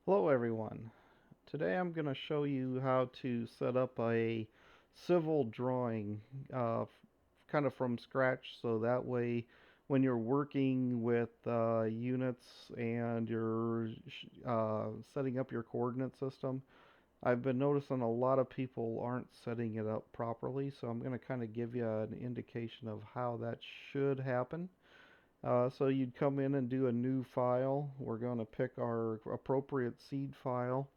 Hello everyone. Today I'm going to show you how to set up a civil drawing kind of from scratch, so that way when you're working with units and you're setting up your coordinate system, I've been noticing a lot of people aren't setting it up properly, so I'm going to kind of give you an indication of how that should happen. So you'd come in and do a new file. We're going to pick our appropriate seed file.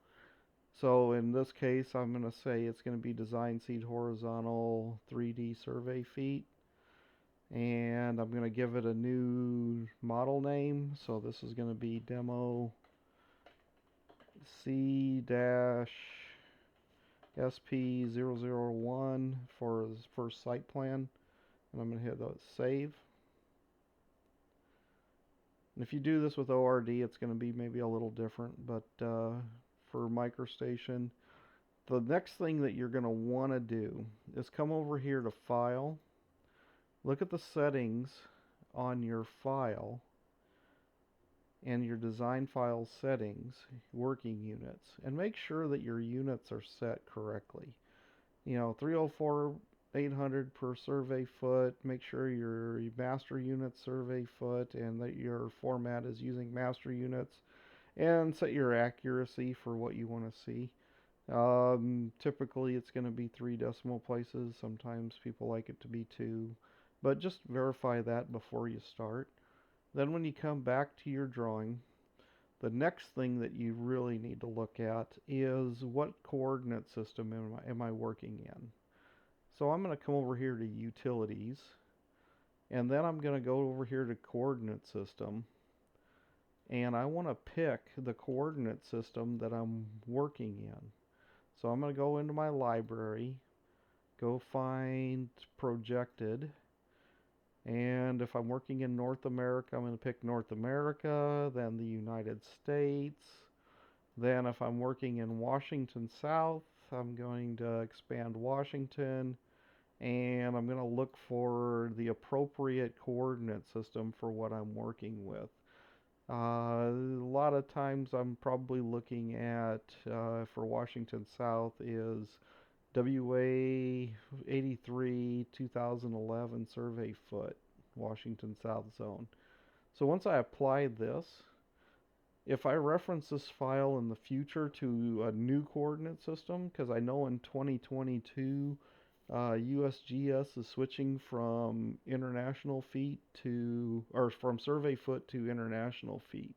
So in this case, I'm going to say it's going to be design seed horizontal 3D survey feet. And I'm going to give it a new model name. So this is going to be demo C-SP001 for the first site plan. And I'm going to hit save. And if you do this with ORD, it's going to be maybe a little different, but for MicroStation, the next thing that you're going to want to do is come over here to File, look at the settings on your file and your design file settings, working units, and make sure that your units are set correctly. 304 800 per survey foot. Make sure your master unit survey foot and that your format is using master units, and set your accuracy for what you want to see. Typically it's going to be 3 decimal places. Sometimes people like it to be 2, but just verify that before you start. Then when you come back to your drawing, the next thing that you really need to look at is what coordinate system am I working in. So I'm going to come over here to Utilities, and then I'm going to go over here to Coordinate System, and I want to pick the coordinate system that I'm working in. So I'm going to go into my library, go find Projected, and if I'm working in North America, I'm going to pick North America, then the United States. Then if I'm working in Washington South, I'm going to expand Washington, and I'm going to look for the appropriate coordinate system for what I'm working with. A lot of times I'm probably looking at, for Washington South, is WA 83 2011 survey foot, Washington South zone. So once I apply this, if I reference this file in the future to a new coordinate system, because I know in 2022 USGS is switching from international feet or from survey foot to international feet.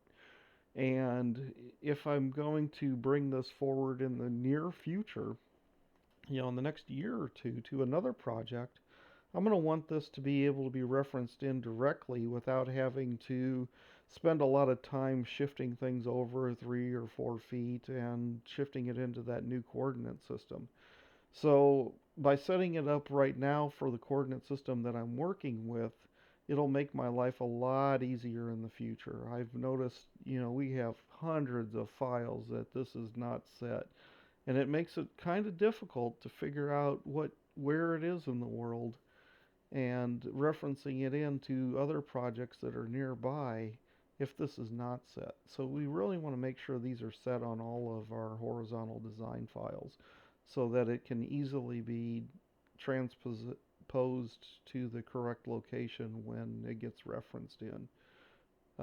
And if I'm going to bring this forward in the near future, in the next year or two to another project, I'm going to want this to be able to be referenced in directly without having to spend a lot of time shifting things over 3 or 4 feet and shifting it into that new coordinate system. So by setting it up right now for the coordinate system that I'm working with, it'll make my life a lot easier in the future. I've noticed, we have hundreds of files that this is not set, and it makes it kind of difficult to figure out where it is in the world and referencing it into other projects that are nearby if this is not set. So we really want to make sure these are set on all of our horizontal design files so that it can easily be transposed to the correct location when it gets referenced in.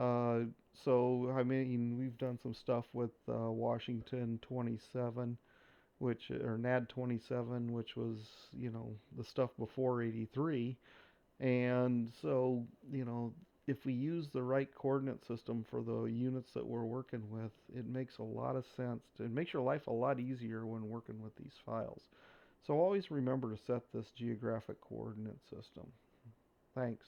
Uh, so, I mean, we've done some stuff with Washington 27, or NAD 27, which was, the stuff before 83. And so, if we use the right coordinate system for the units that we're working with, it makes a lot of sense. It makes your life a lot easier when working with these files. So always remember to set this geographic coordinate system. Thanks.